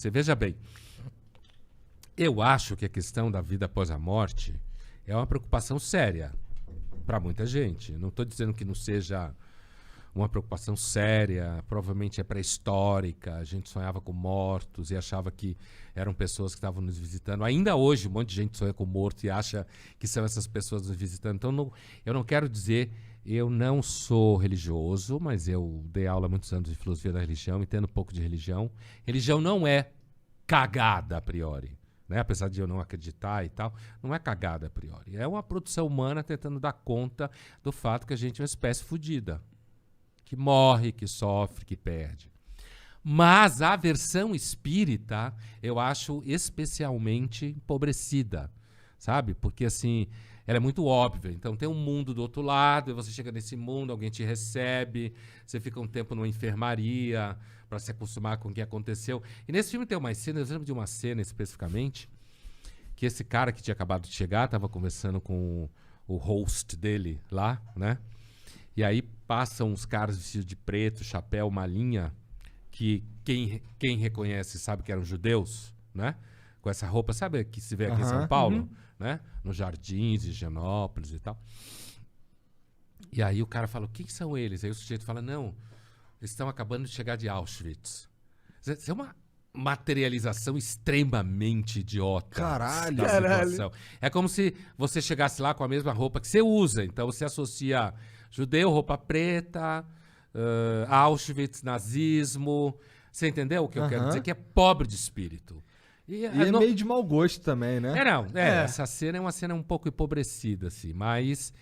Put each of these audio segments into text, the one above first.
Você veja bem, eu acho que a questão da vida após a morte é uma preocupação séria para muita gente. Não estou dizendo que não seja uma preocupação séria, provavelmente é pré-histórica, a gente sonhava com mortos e achava que eram pessoas que estavam nos visitando. Ainda hoje, um monte de gente sonha com morto e acha que são essas pessoas nos visitando. Então, eu não quero dizer, eu não sou religioso, mas eu dei aula há muitos anos de filosofia da religião, entendo um pouco de religião. Religião não é cagada a priori, né? Apesar de eu não acreditar e tal, não é cagada a priori. É uma produção humana tentando dar conta do fato que a gente é uma espécie fodida, que morre, que sofre, que perde. Mas a versão espírita eu acho especialmente empobrecida, sabe? Porque assim, ela é muito óbvia. Então tem um mundo do outro lado, e você chega nesse mundo, alguém te recebe, você fica um tempo numa enfermaria para se acostumar com o que aconteceu. E nesse filme tem uma cena, eu lembro de uma cena especificamente, que esse cara que tinha acabado de chegar estava conversando com o host dele lá, né? E aí passam uns caras vestidos de preto, chapéu, malinha, que quem reconhece sabe que eram judeus, né? Com essa roupa, sabe que se vê aqui em São Paulo, né? Nos jardins de Higienópolis e tal. E aí o cara fala, o que são eles? Aí o sujeito fala, não, eles estão acabando de chegar de Auschwitz. Isso é uma materialização extremamente idiota. Caralho. Da situação. É como se você chegasse lá com a mesma roupa que você usa. Então você associa judeu, roupa preta, Auschwitz, nazismo. Você entendeu o que eu quero dizer? Que é pobre de espírito. E é meio de mau gosto também, né? Essa cena é uma cena um pouco empobrecida, assim, mas...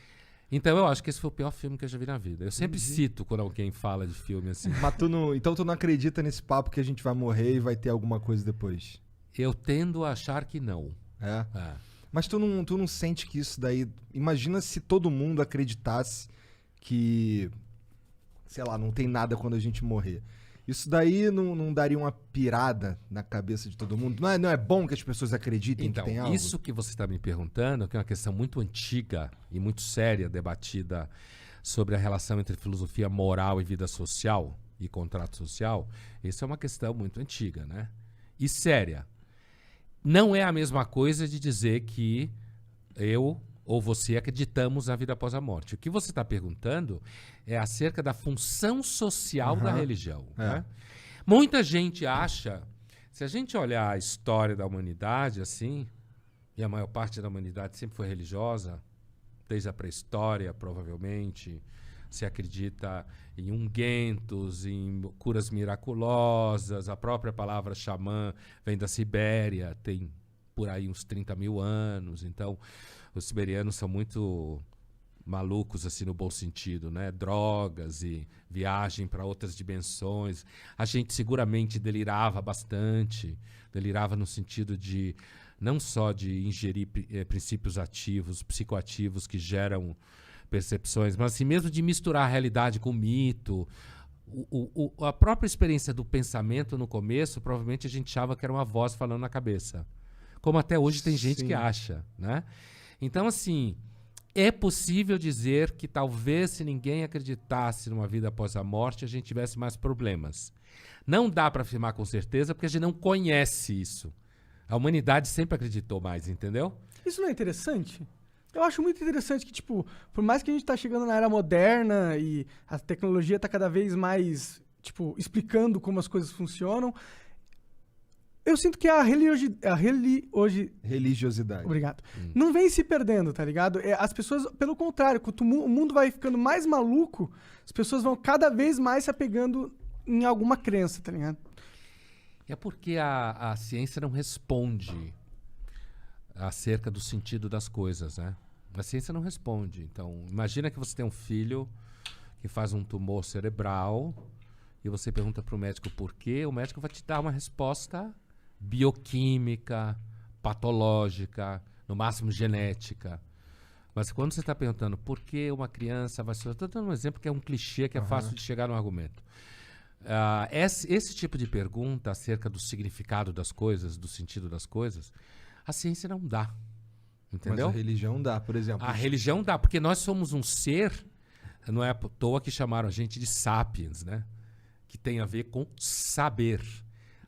Então eu acho que esse foi o pior filme que eu já vi na vida. Eu sempre cito quando alguém fala de filme assim. Mas então tu não acredita nesse papo que a gente vai morrer e vai ter alguma coisa depois? Eu tendo a achar que não. É? Mas tu não sente que isso daí... Imagina se todo mundo acreditasse que, sei lá, não tem nada quando a gente morrer. Isso daí não daria uma pirada na cabeça de todo mundo? Não é bom que as pessoas acreditem então, que tem algo? Isso que você está me perguntando, que é uma questão muito antiga e muito séria, debatida sobre a relação entre filosofia moral e vida social e contrato social, isso é uma questão muito antiga, né? E séria. Não é a mesma coisa de dizer que eu ou você acreditamos na vida após a morte. O que você está perguntando é acerca da função social da religião. Né? Muita gente acha, se a gente olhar a história da humanidade assim, e a maior parte da humanidade sempre foi religiosa, desde a pré-história, provavelmente, se acredita em ungüentos, em curas miraculosas, a própria palavra xamã vem da Sibéria, tem por aí uns 30 mil anos, então os siberianos são muito malucos, assim, no bom sentido, né? Drogas e viagem para outras dimensões. A gente seguramente delirava bastante, delirava no sentido de não só de ingerir princípios ativos, psicoativos que geram percepções, mas assim mesmo de misturar a realidade com o mito. A própria experiência do pensamento no começo, provavelmente a gente achava que era uma voz falando na cabeça. Como até hoje tem gente que acha, né? Então, assim, é possível dizer que talvez se ninguém acreditasse numa vida após a morte, a gente tivesse mais problemas. Não dá para afirmar com certeza, porque a gente não conhece isso. A humanidade sempre acreditou mais, entendeu? Isso não é interessante? Eu acho muito interessante que, tipo, por mais que a gente tá chegando na era moderna e a tecnologia tá cada vez mais, tipo, explicando como as coisas funcionam, eu sinto que a religiosidade. Obrigado. Não vem se perdendo, tá ligado? As pessoas, pelo contrário, quando o mundo vai ficando mais maluco, as pessoas vão cada vez mais se apegando em alguma crença, tá ligado? É porque a ciência não responde acerca do sentido das coisas, né? A ciência não responde. Então, imagina que você tem um filho que faz um tumor cerebral e você pergunta para o médico por quê, o médico vai te dar uma resposta bioquímica, patológica, no máximo genética. Mas quando você está perguntando por que uma criança vai sofrer... Estou dando um exemplo que é um clichê, que é fácil de chegar no argumento. Esse tipo de pergunta acerca do significado das coisas, do sentido das coisas, a ciência não dá. Entendeu? Mas a religião dá, por exemplo. A religião dá, porque nós somos um ser, não é à toa que chamaram a gente de sapiens, né? Que tem a ver com saber.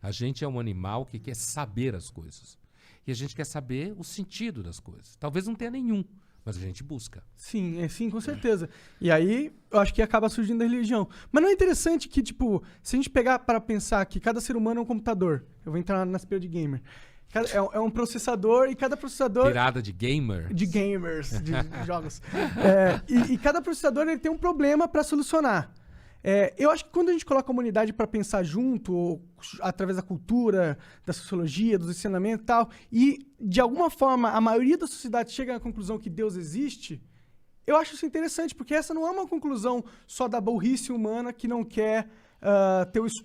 A gente é um animal que quer saber as coisas. E a gente quer saber o sentido das coisas. Talvez não tenha nenhum, mas a gente busca. Sim, sim, com certeza. E aí, eu acho que acaba surgindo a religião. Mas não é interessante que, tipo, se a gente pegar para pensar que cada ser humano é um computador, eu vou entrar na aspecto de gamer. É um processador e cada processador... Pirada de gamer? De gamers, de jogos. E cada processador ele tem um problema para solucionar. Eu acho que quando a gente coloca a humanidade para pensar junto, ou através da cultura, da sociologia, dos ensinamentos e tal, e de alguma forma a maioria da sociedade chega à conclusão que Deus existe, eu acho isso interessante, porque essa não é uma conclusão só da burrice humana que não quer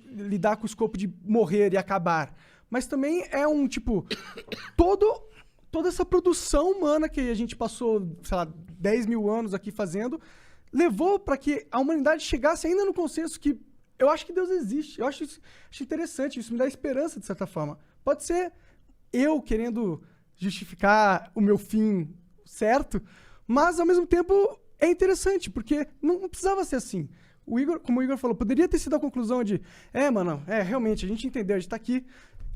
lidar com o escopo de morrer e acabar. Mas também é toda essa produção humana que a gente passou, sei lá, 10 mil anos aqui fazendo, levou para que a humanidade chegasse ainda no consenso que eu acho que Deus existe. Eu acho interessante, isso me dá esperança, de certa forma. Pode ser eu querendo justificar o meu fim certo, mas ao mesmo tempo é interessante, porque não precisava ser assim. Como o Igor falou, poderia ter sido a conclusão de realmente, a gente entendeu, a gente tá aqui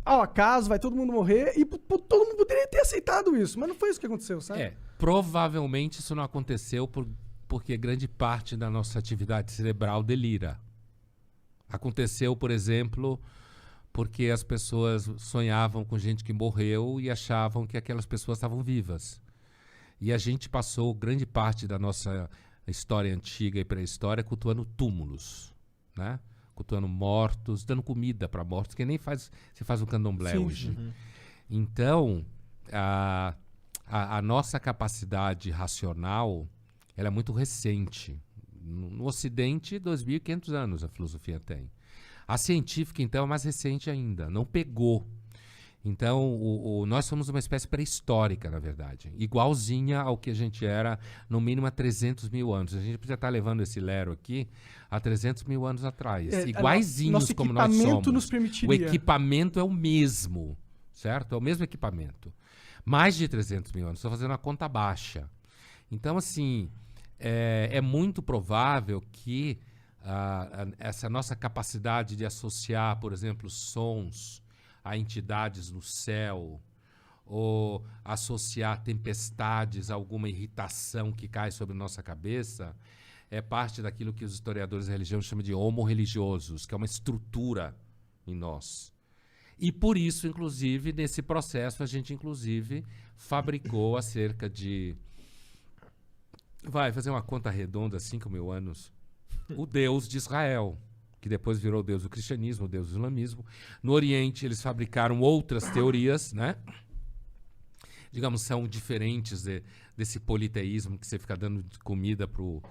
ao acaso, vai todo mundo morrer, e todo mundo poderia ter aceitado isso, mas não foi isso que aconteceu, sabe? Provavelmente isso não aconteceu porque grande parte da nossa atividade cerebral delira. Aconteceu, por exemplo, porque as pessoas sonhavam com gente que morreu e achavam que aquelas pessoas estavam vivas. E a gente passou grande parte da nossa história antiga e pré-história cultuando túmulos, né? Cultuando mortos, dando comida para mortos, que nem se faz um candomblé hoje. Uhum. Então, a nossa capacidade racional ela é muito recente. No Ocidente, 2.500 anos a filosofia tem. A científica, então, é mais recente ainda. Não pegou. Então, nós somos uma espécie pré-histórica, na verdade. Igualzinha ao que a gente era, no mínimo, há 300 mil anos. A gente precisa estar levando esse lero aqui há 300 mil anos atrás. Iguaizinhos como nós somos. Nosso equipamento nos permitiria. O equipamento é o mesmo, certo? É o mesmo equipamento. Mais de 300 mil anos. Estou fazendo uma conta baixa. Então, assim, é muito provável que essa nossa capacidade de associar, por exemplo, sons a entidades no céu, ou associar tempestades a alguma irritação que cai sobre nossa cabeça, é parte daquilo que os historiadores da religião chamam de homo religiosos, que é uma estrutura em nós. E por isso, inclusive, nesse processo, a gente, inclusive, fabricou há cerca de... Vai fazer uma conta redonda, 5 mil anos, o Deus de Israel, que depois virou o Deus do cristianismo, o Deus do islamismo. No Oriente, eles fabricaram outras teorias, né? Digamos, são diferentes desse politeísmo que você fica dando comida pro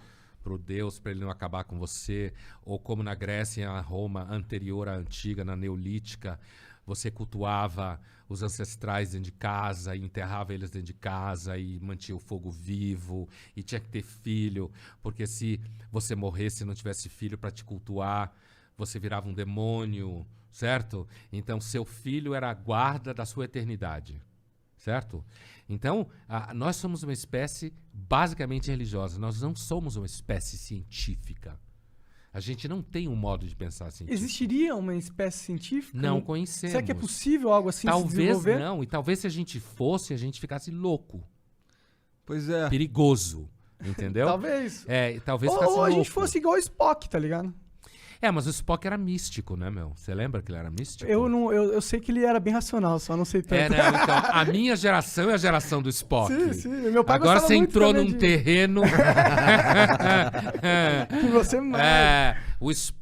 Deus para ele não acabar com você, ou como na Grécia e na Roma anterior à antiga, na neolítica, você cultuava os ancestrais dentro de casa e enterrava eles dentro de casa e mantinha o fogo vivo e tinha que ter filho, porque se você morresse e não tivesse filho para te cultuar, você virava um demônio, certo? Então, seu filho era a guarda da sua eternidade, certo? Então, nós somos uma espécie basicamente religiosa, nós não somos uma espécie científica. A gente não tem um modo de pensar científico. Existiria uma espécie científica? Não conhecemos. Será que é possível algo assim se desenvolver? Talvez não. E talvez se a gente fosse, a gente ficasse louco. Pois é. Perigoso. Entendeu? Talvez. Talvez ficasse louco. Ou a gente fosse igual o Spock, tá ligado? Mas o Spock era místico, né, meu? Você lembra que ele era místico? Eu sei que ele era bem racional, só não sei tanto. Então, a minha geração é a geração do Spock. Sim. Meu pai agora você entrou num de... terreno... que você mais... O Spock